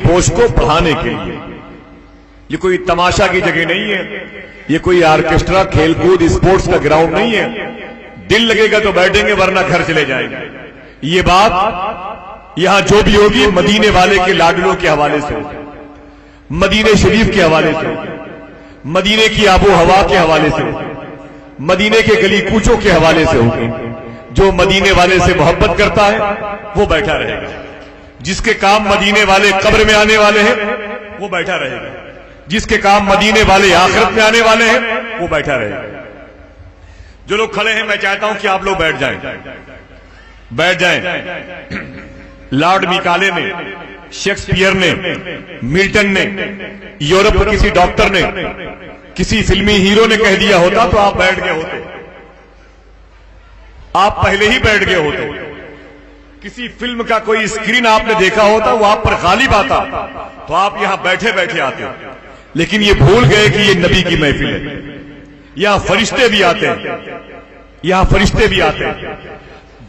بوجھ کو بڑھانے کے لیے. یہ کوئی تماشا کی جگہ نہیں ہے، یہ کوئی آرکیسٹرا کھیل کود اسپورٹس کا گراؤنڈ نہیں ہے. دل لگے گا تو بیٹھیں گے ورنہ گھر چلے جائیں گے. یہ بات یہاں جو بھی ہوگی مدینے والے کے لاڈلوں کے حوالے سے ہوگی، مدینے شریف کے حوالے سے ہوگی، مدینے کی آب و ہوا کے حوالے سے ہوگی، مدینے کے گلی کوچوں کے حوالے سے ہوگی. جو مدینے والے سے محبت کرتا ہے وہ بیٹھا رہے گا. جس کے کام مدینے والے قبر میں آنے والے ہیں وہ بیٹھا رہے گا. جس کے کام مدینے والے آخرت میں آنے والے ہیں وہ بیٹھا رہے گا. جو لوگ کھڑے ہیں میں چاہتا ہوں کہ آپ لوگ بیٹھ جائیں، بیٹھ جائیں. لارڈ میکالے نے، شیکسپیئر نے، ملٹن نے، یورپ کے کسی ڈاکٹر نے، کسی فلمی ہیرو نے کہہ دیا ہوتا تو آپ بیٹھ گئے ہوتے، آپ پہلے ہی بیٹھ گئے ہوتے. کسی فلم کا کوئی اسکرین آپ نے دیکھا ہوتا وہ آپ پر غالب آتا تو آپ یہاں بیٹھے بیٹھے آتے. لیکن یہ بھول گئے کہ یہ نبی کی محفل ہے. یہاں فرشتے بھی آتے ہیں، یہاں فرشتے بھی آتے ہیں.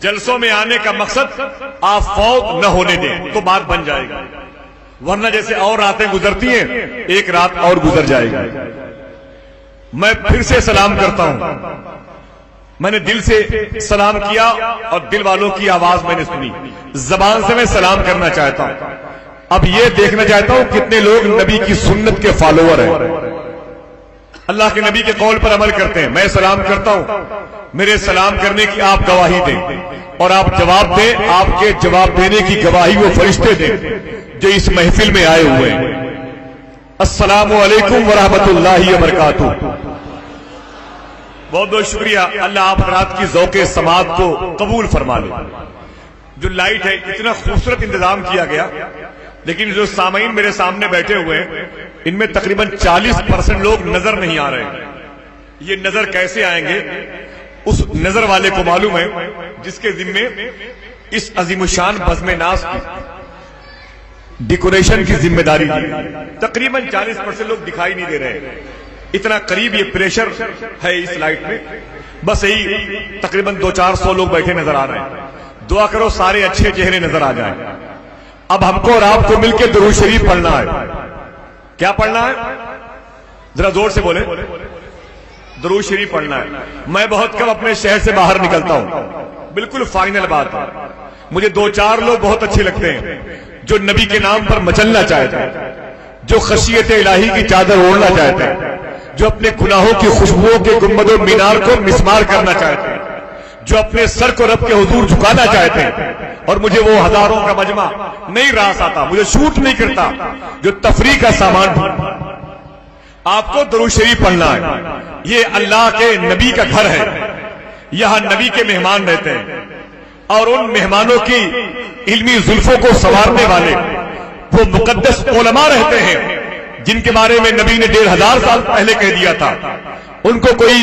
جلسوں میں آنے کا مقصد آپ فوت نہ ہونے دیں تو بات بن جائے گا، ورنہ جیسے اور راتیں گزرتی ہیں ایک رات اور گزر جائے گی. میں پھر سے سلام کرتا ہوں. میں نے دل سے سلام کیا اور دل والوں کی آواز میں نے سنی. زبان سے میں سلام کرنا چاہتا ہوں. اب یہ دیکھنا چاہتا ہوں کتنے لوگ نبی کی سنت کے فالوور ہیں، اللہ کے نبی کے قول پر عمل کرتے ہیں. میں سلام کرتا ہوں، میرے سلام کرنے کی آپ گواہی دیں اور آپ جواب دیں. آپ کے جواب دینے کی گواہی وہ فرشتے دیں جو اس محفل میں آئے ہوئے ہیں. السلام علیکم ورحمۃ اللہ وبرکاتہ. بہت بہت شکریہ. اللہ آپ حضرات کی ذوق سماعت کو قبول فرما لے. جو لائٹ ہے اتنا خوبصورت انتظام کیا گیا، لیکن جو سامعین میرے سامنے بیٹھے ہوئے ہیں ان میں تقریباً 40% لوگ نظر نہیں آ رہے ہیں. یہ نظر کیسے آئیں گے اس نظر والے کو معلوم ہے جس کے ذمے اس عظیم الشان بزم ناز کی ڈیکوریشن کی ذمہ داری دی. تقریباً 40% لوگ دکھائی نہیں دے رہے. اتنا قریب یہ پریشر ہے اس لائٹ میں. بس یہی تقریباً 200-400 لوگ بیٹھے نظر آ رہے ہیں. دعا کرو سارے اچھے چہرے نظر آ جائیں. اب ہم کو اور آپ کو مل کے درود شریف پڑھنا ہے. کیا پڑھنا ہے؟ ذرا زور سے بولیں. درود شریف پڑھنا ہے. میں بہت کم اپنے شہر سے باہر نکلتا ہوں. بالکل فائنل بات ہے. مجھے 2-4 لوگ بہت اچھے لگتے ہیں جو نبی کے نام پر مچلنا چاہتے ہیں، جو خشیت الہی کی چادر اوڑھنا چاہتے ہیں، جو اپنے گناہوں کی خوشبوؤں کے گنبد و مینار کو مسمار کرنا چاہتے ہیں، جو اپنے سر کو رب کے حضور جھکانا چاہتے ہیں. اور مجھے وہ ہزاروں کا مجمع نہیں راس آتا، مجھے شوٹ نہیں کرتا جو تفریح کا سامان ڈھونڈتا. آپ کو درود شریف پڑھنا ہے. یہ اللہ کے نبی کا گھر ہے، یہاں نبی کے مہمان رہتے ہیں اور ان مہمانوں کی علمی زلفوں کو سنوارنے والے وہ مقدس علماء رہتے ہیں جن کے بارے میں نبی نے 1500 سال پہلے کہہ دیا تھا. ان کو کوئی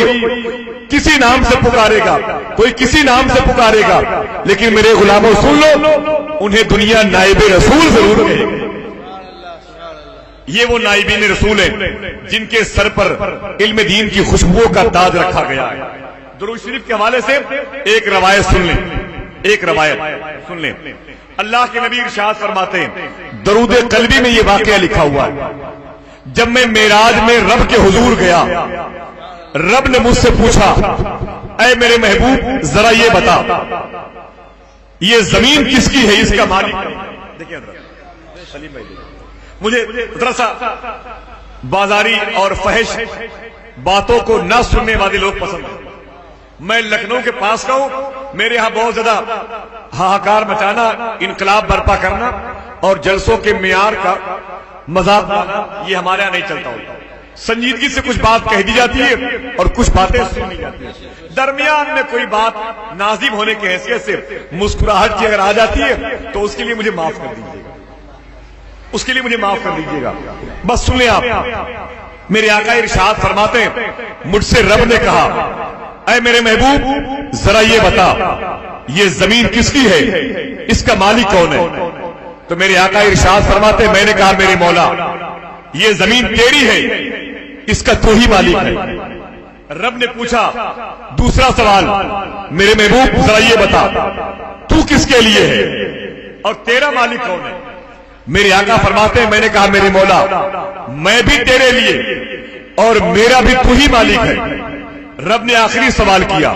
کسی نام سے پکارے گا، کوئی کسی نام سے پکارے گا، لیکن میرے غلاموں سن لو، انہیں دنیا نائب رسول ضرور کہے گی. یہ وہ نائبین رسول ہیں جن کے سر پر علم دین کی خوشبو کا تاج رکھا گیا ہے. درود شریف کے حوالے سے ایک روایت سن لیں، ایک روایت سن لیں. اللہ کے نبی ارشاد فرماتے ہیں، درود قلبی میں یہ واقعہ لکھا ہوا ہے، جب میں معراج میں رب کے حضور گیا، رب نے مجھ سے پوچھا، اے میرے محبوب ذرا یہ بتا یہ زمین کس کی ہے، اس کا مالک ہے. دیکھیں سلیم بھائی، مجھے ذرا سا بازاری اور فحش باتوں کو نہ سننے والے لوگ پسند ہیں. میں لکھنؤ کے پاس کا ہوں، میرے ہاں بہت زیادہ ہاہکار مچانا، انقلاب برپا کرنا اور جلسوں کے معیار کا مذاق اڑانا یہ ہمارے یہاں نہیں چلتا ہوتا. سنجیدگی سے کچھ بات کہہ دی جاتی ہے اور کچھ باتیں سنی جاتی ہیں. درمیان میں کوئی بات نازم ہونے کی حیثیت سے مسکراہٹ کی اگر آ جاتی ہے تو اس کے لیے مجھے معاف کر دیجیے گا، اس کے لیے مجھے معاف کر دیجیے گا. بس سن لیں آپ. میرے آقا ارشاد فرماتے ہیں، مجھ سے رب نے کہا، اے میرے محبوب ذرا یہ بتا یہ زمین کس کی ہے، اس کا مالک کون ہے. تو میرے آقا ارشاد فرماتے ہیں، میں نے کہا میرے مولا یہ زمین تیری ہے، اس کا تو ہی مالک ہے. رب نے پوچھا دوسرا سوال، میرے محبوب ذرا یہ بتا تو کس کے لیے ہے اور تیرا مالک کون ہے. میرے آقا فرماتے ہیں میں نے کہا میرے مولا میں بھی تیرے لیے اور میرا بھی تو ہی مالک ہے. رب نے آخری سوال کیا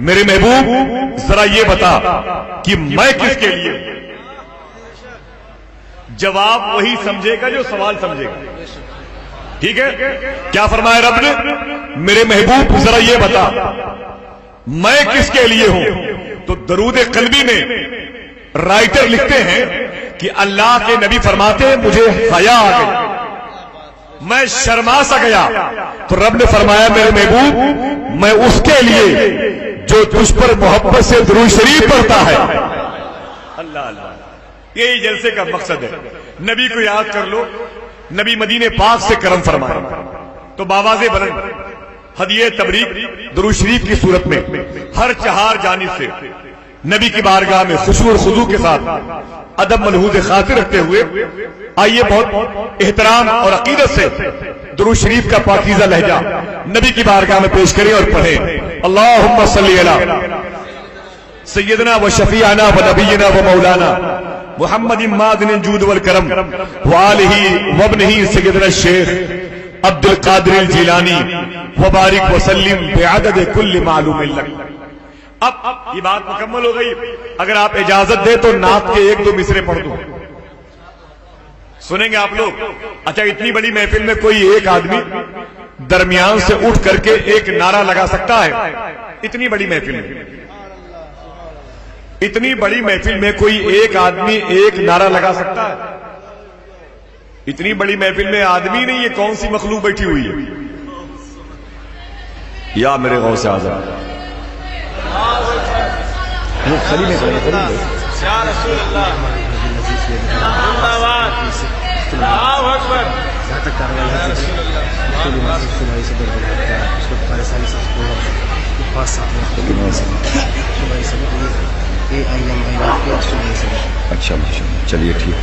میرے محبوب ذرا یہ بتا کہ میں کس کے لیے. جواب وہی سمجھے گا جو سوال سمجھے گا. ٹھیک ہے, کیا فرمایا رب نے, میرے محبوب ذرا یہ بتا میں کس کے لیے ہوں. تو درود قلبی میں رائٹر لکھتے ہیں کہ اللہ کے نبی فرماتے ہیں مجھے حیا آ گئی, میں شرما سا گیا. تو رب نے فرمایا میرے محبوب میں اس کے لیے جو تجھ پر محبت سے درود شریف پڑھتا ہے. اللہ اللہ, یہی جلسے کا مقصد ہے. نبی کو یاد کر لو, نبی مدینے پاک سے کرم فرمائے تو باواز بلند ہدیہ تبریک درود شریف کی صورت میں ہر چہار جانب سے نبی کی بارگاہ میں خشوع اور خضوع کے ساتھ ادب ملحوظ خاطر رکھتے ہوئے آئیے بہت احترام اور عقیدت سے درود شریف کا پاکیزہ لہجہ نبی کی بارگاہ میں پیش کریں اور پڑھیں. اللہم صلی علی سیدنا و شفیعنا و نبینا و مولانا محمد مادن الجود والکرم وآلہ وابنہ سیدنا الشیخ عبد القادر الجیلانی وبارک وسلم بعدد کل معلوم لک. اب یہ بات مکمل ہو گئی, اگر آپ اجازت دیں تو نعت کے ایک دو مصرے پڑھ دوں. سنیں گے آپ لوگ؟ اچھا اتنی بڑی محفل میں کوئی ایک آدمی درمیان سے اٹھ کر کے ایک نعرہ لگا سکتا ہے؟ اتنی بڑی محفل میں, اتنی بڑی محفل میں کوئی ایک آدمی ایک نعرہ لگا سکتا ہے؟ اتنی بڑی محفل میں آدمی نہیں, یہ کون سی مخلوق بیٹھی ہوئی ہے؟ یا میرے غوث اعظم خلی میں یا رسول اللہ اچھا چلیے ٹھیک.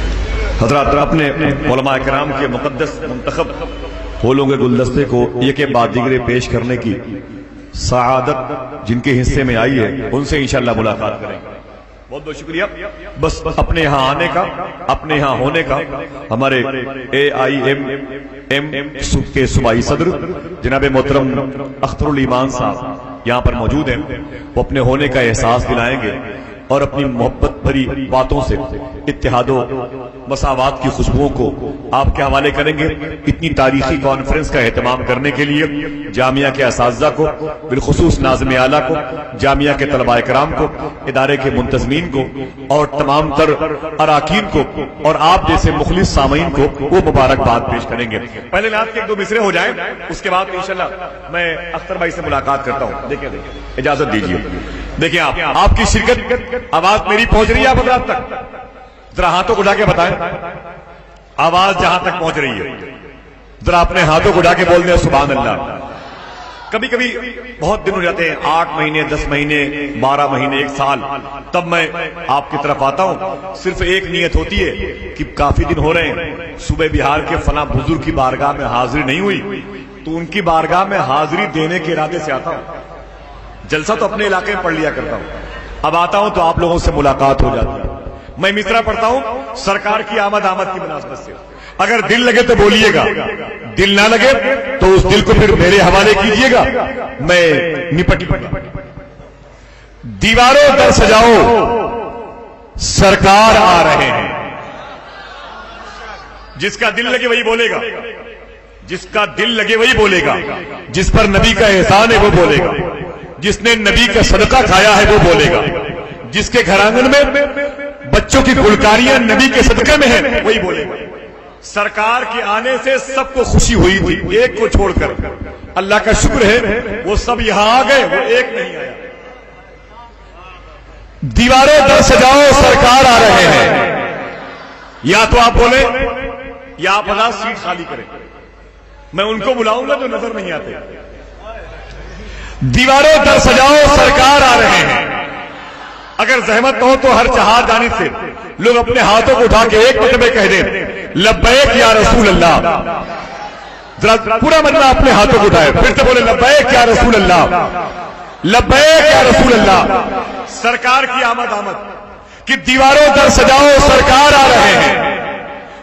حضرات اپنے علماء کرام کے مقدس منتخب پھولوں کے گلدستے کو ایک بعد دیگرے پیش کرنے کی سعادت جن کے حصے میں آئی ہے ان سے انشاءاللہ ملاقات کریں گے. بہت بہت شکریہ. بس اپنے یہاں آنے کا, اپنے یہاں ہونے کا. ہمارے AIM کے صوبائی صدر جناب محترم اختر الایمان صاحب یہاں پر موجود ہیں, وہ اپنے ہونے کا احساس دلائیں گے اور اپنی محبت بھری باتوں سے اتحاد و مساوات کی خوشبوؤں کو آپ کے حوالے کریں گے. اتنی تاریخی کانفرنس کا اہتمام کرنے کے لیے جامعہ کے اساتذہ کو, بالخصوص ناظم اعلیٰ کو, جامعہ کے طلباء کرام کو, ادارے کے منتظمین کو اور تمام تر اراکین کو اور آپ جیسے مخلص سامعین کو وہ مبارکباد پیش کریں گے. پہلے نعت کے ایک دو مصرے ہو جائیں, اس کے بعد انشاءاللہ میں اختر بھائی سے ملاقات کرتا ہوں. دیکھیں اجازت دیجیے. دیکھیں آپ کی شرکت, آواز میری پہنچ رہی ہے آپ حضرات تک؟ ذرا ہاتھوں کو اٹھا کے بتائیں آواز جہاں تک پہنچ رہی ہے. ذرا اپنے ہاتھوں کو اٹھا کے بول دیں سبحان اللہ. کبھی کبھی بہت دن ہو جاتے ہیں, 8 مہینے 10 مہینے 12 مہینے 1 سال, تب میں آپ کی طرف آتا ہوں. صرف ایک نیت ہوتی ہے کہ کافی دن ہو رہے ہیں صوبہ بہار کے فلاں بزرگ کی بارگاہ میں حاضری نہیں ہوئی, تو ان کی بارگاہ میں حاضری دینے کے ارادے سے آتا ہوں. جلسہ تو اپنے علاقے میں پڑھ لیا کرتا ہوں, اب آتا ہوں تو آپ لوگوں سے ملاقات ہو جاتی ہے. میں مصرع پڑھتا ہوں سرکار کی آمد کی مناسبت سے. اگر دل لگے تو بولیے گا, دل نہ لگے تو اس دل کو پھر میرے حوالے کیجیے گا, میں نپٹ لوں گا. دیواروں در سجاؤ سرکار آ رہے ہیں. جس کا دل لگے وہی بولے گا, جس کا دل لگے وہی بولے گا. جس پر نبی کا احسان ہے وہ بولے گا, جس نے نبی کا صدقہ کھایا ہے وہ بولے گا, جس کے گھر آنگن میں بچوں کی گلکاریاں نبی کے صدقے میں ہیں وہی بولے گا. سرکار کے آنے سے سب کو خوشی ہوئی تھی, ایک کو چھوڑ کر. اللہ کا شکر ہے وہ سب یہاں آ گئے, وہ ایک نہیں آیا. دیواروں در سجاؤ سرکار آ رہے ہیں. یا تو آپ بولیں یا آپ حضرات سیٹ خالی کریں, میں ان کو بلاؤں گا جو نظر نہیں آتے. دیواروں در سجاؤ سرکار آ رہے ہیں. اگر زحمت نہ ہو تو ہر چہار جانب سے لوگ اپنے ہاتھوں کو اٹھا کے ایک مرتبہ کہہ دیں لبیک یا رسول اللہ. ذرا پورا مجمع اپنے ہاتھوں کو اٹھائے, پھر سے بولے لبیک یا رسول اللہ, لبیک یا رسول اللہ. سرکار کی آمد کہ دیواروں در سجاؤ سرکار آ رہے ہیں.